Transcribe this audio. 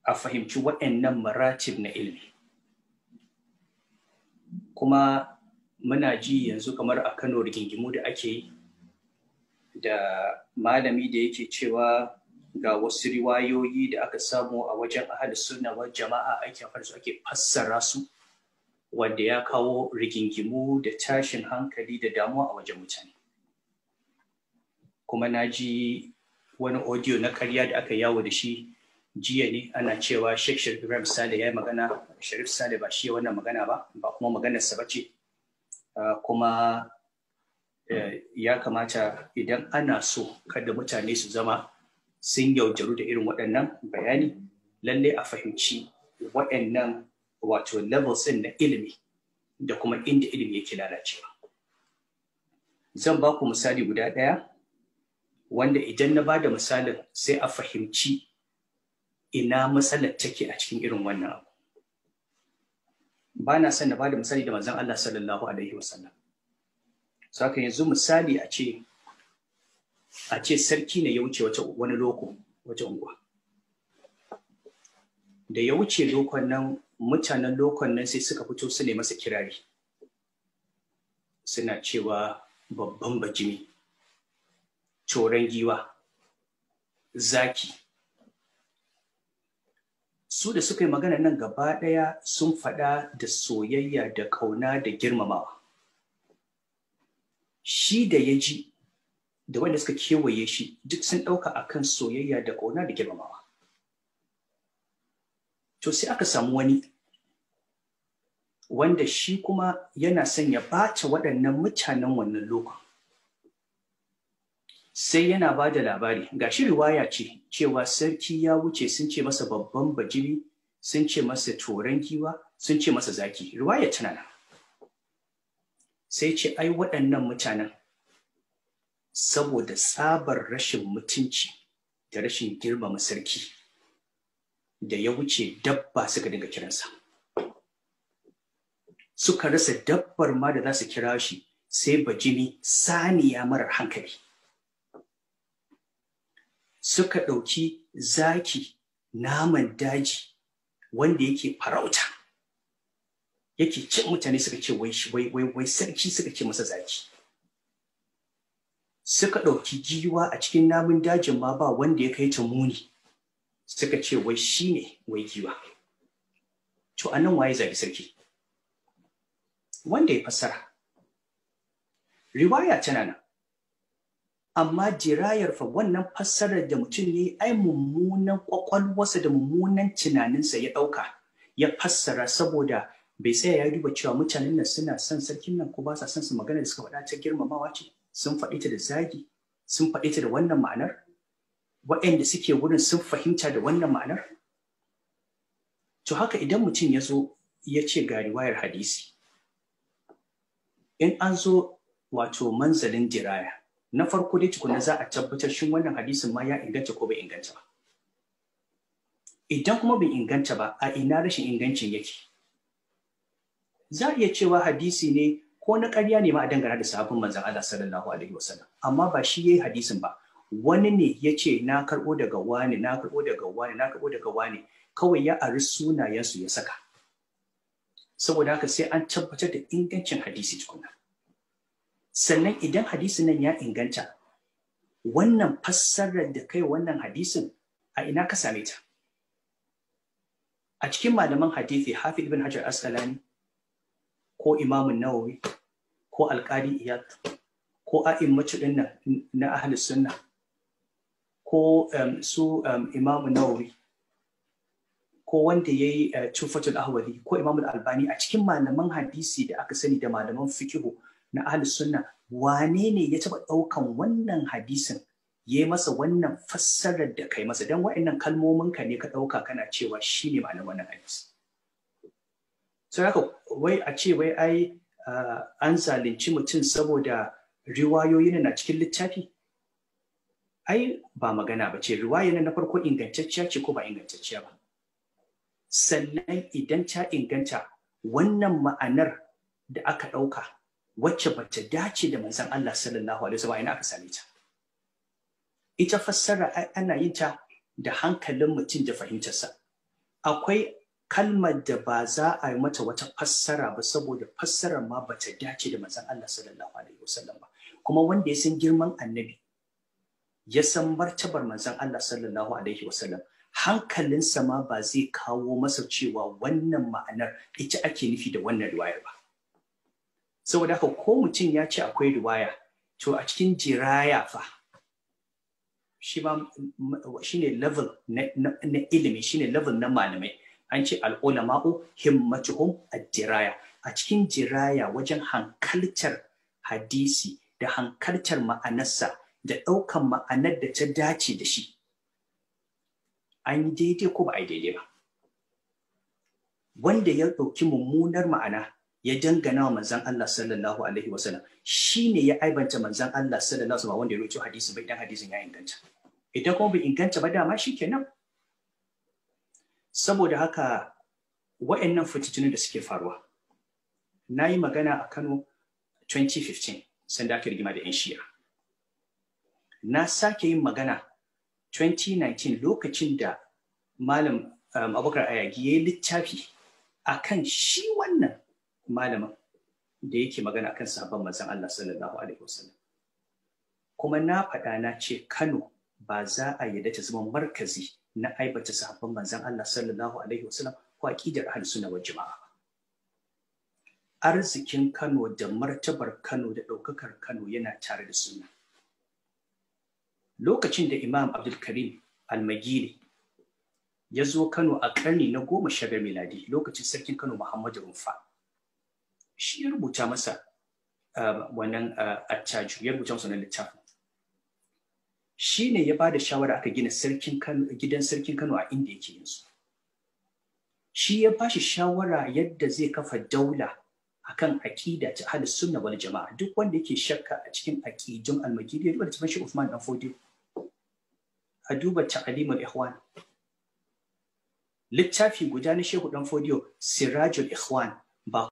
a fahimci waɗannan maratib na ilimi. Kuma muna ji yanzu kamar a Kano rigingimu da ake yi da malami da yake cewa ga wasu riwayoyi da aka samu a wajen ahlus sunna wal jama'a ake fassara su, wanda ya kawo rigingimu da tashin hankali da damuwa a wajen mutane. Kuma na ji wani audio na ƙarya da aka yawo da shi jiya ne, ana cewa Sheikh Sharif Ibrahim Sale ya yi magana. Sharif Sale ba shi wannan magana ba kuma maganarsa ba ce. Kuma ya kamata idan ana so kada mutane su zama sun yaudaru da irin waɗannan bayani, lallai a fahimci waɗannan wato levels ɗin na ilimi da kuma inda ilimi yake lalacewa. Zan ba ku misali guda ɗaya wanda idan na ba da misalin sai a fahimci ina matsalar take a cikin irin wannan abu. Ba na son na ba da misali da manzon Allah sallallahu alaihi wasallam. Saka yanzu misali a ce sarki ne ya wuce wani loko wata unguwa. Da ya wuce lokon nan, mutanen lokon nan sai suka fito su ne masa kirari. Suna cewa babban bajimi, coron giwa, zaki. Su da suka yi magana nan gaba ɗaya sun faɗa da soyayya da ƙauna da girmamawa. Shi da ya ji da wanda suka kewaye shi duk sun ɗauka akan soyayya da ƙauna da girmamawa. To sai aka samu wani wanda shi kuma yana son ya ɓata waɗannan mutanen wannan lokacin. Sai yana ba da labari, ga shi riwaya ce cewa sarki ya wuce, sun ce masa babban bajimi, sun ce masa toron giwa, sun ce masa zaki. Riwaya tana nan. Sai ce ai waɗannan mutanen saboda tsabar rashin mutunci da rashin girmama sarki, da ya wuce dabba suka dinga kiransa. Suka rasa dabbar ma da za su kira shi, sai bajimi, saniya marar hankali. Suka ɗauki zaki, naman daji wanda yake farauta, yake cin mutane, suka ce wai sarki, suka ce masa zaki. Suka ɗauki giwa, a cikin namun dajin ma ba wanda ya kai ta muni, suka ce wai shi ne wai giwa. To anan waye zagi sarki? Wanda ya fassara. Riwaya tana nan. Amma dirayar fa wannan fassarar da mutum ya yi, ai mummunan kwakwalwarsa da mummunan tunaninsa ya ɗauka ya fassara, saboda bai tsaya ya duba cewa mutanen nan suna son sarkin nan ko ba sa son su. Magana da suka faɗa ta girmamawa ce, sun faɗi ta da zagi, sun faɗi ta da wannan ma'anar, waɗanda suke wurin sun fahimta da wannan ma'anar. To haka idan mutum ya zo ya ce ga riwayar hadisi, in an zo wato manzalin diraya, na farko dai tukuna za a tabbatar shin wannan hadisin ma ya inganta ko bai inganta ba. Idan kuma bai inganta ba, a ina rashin ingancin yake? Za a iya cewa hadisi ne ko na ƙarya ne ma a dangana da sahabin manzon Allah sallallahu alaihi wasallam, amma ba shi yayi hadisin ba. Wani ne ya ce na karɓo daga wani, na karɓo daga wani, na karɓo daga wani, kawai ya ari sunayensu ya saka. Saboda haka sai an tabbatar da ingancin hadisi tukuna. Sannan idan hadisin nan ya inganta, wannan fassarar da kai wannan hadisin a ina ka same ta? A cikin malaman hadisi, Hafiz ibn Hajar Asqalani ko Imam Nawawi ko Al-Qadi Iyad ko a'immatu dinnan na ahlus sunna ko Imam Nawawi ko wanda yayi Tufatul Ahwadi ko Imam Al-Albani, a cikin malaman hadisi da aka sani da malaman fiqh na ahlus sunna, wane ne ya taba daukan wannan hadisin yayi masa wannan fassarar da kai masa? Dan wa'annan kalmomin ka ne ka dauka kana cewa shine ma'anar wannan hadisi. So haka wai a ce wai ai an zalunci mutum saboda riwayoyin na cikin littafi, ai ba magana ba ce. Riwayar na farko ingantacciya ce ko ba ingantacciya ba? Sannan idan ta inganta, wannan ma'anar da aka ɗauka wacce bata dace da manzon Allah sallallahu alaihi wasallam, ina aka same ta? Ita fassara ana yin ta da hankalin mutum da fahimtarsa. akwai kalmar da ba za a yi mata wata fassara ba saboda fassarar ma ba ta dace da manzon Allah sallallahu alaihi wasallam ba. Kuma wanda ya san girman annabi ya san martabar manzon Allah sallallahu alaihi wasallam, hankalinsa ma ba zai kawo masa cewa wannan ma'anar ita ake nufi da wannan riwayar ba. Saboda haka ko mutum ya ce akwai riwaya, to a cikin jiraya fa shi ne level na ilimi, shi ne level na malamai. An ce al'ulama'u himmatuhum ad-diraya. A cikin jiraya wajen hankaltar hadisi da hankaltar ma'anarsa da ɗaukan ma'anar da ta dace da shi, an yi daidai ko ba a yi daidai ba. Wanda ya ɗauki mummunar ma'ana ya dangana wa manzan Allah sallallahu alaihi wasallam, shi ne ya aibanta manzan Allah sallallahu alaihi wasallam wanda ya roƙi hadisi bai dan hadisin ya inganta. Idan kuma bai inganta ba dama shi kenan. Saboda haka wa'annan fitintunu da suke faruwa, na yi magana a Kano 2015 sanda aka rigima da 'yan Shi'a. Na sake yin magana 2019 lokacin da Malam Abubakar Ayagi ya yi littafi a kan shi wannan malamin da yake magana akan sahabban manzon Allah sallallahu alaihi wasallam. Kuma na faɗa na ce Kano ba za a yarda ta zama markazi na aibata sahabban manzon Allah sallallahu alaihi wasallam ko aqidar ahlus sunna wal jama'a. Arzikin Kano da martabar Kano da ɗaukakar Kano yana tare da sunna. Lokacin da Imam Abdul Karim Al-Magili ya zo Kano a ƙarni na 15 miladi, lokacin sarkin Kano Muhammadu Rumfa, shi ya rubuta masa wannan attaju, ya rubuta masa wannan littafin. Shi ne ya ba da shawara aka gina gidan sarkin Kano a inda yake yanzu. Shi ya ba shi shawara yadda zai kafa daula akan aƙida ta ahlus sunna wal jama'a. Duk wanda yake shakka a cikin aƙidun Al-Magili ya duba littafin shi Uthman dan Fodiyo, a duba Ta'limul Ikhwan. Littafi guda na Shehu dan Fodiyo, Sirajul Ikhwan, ba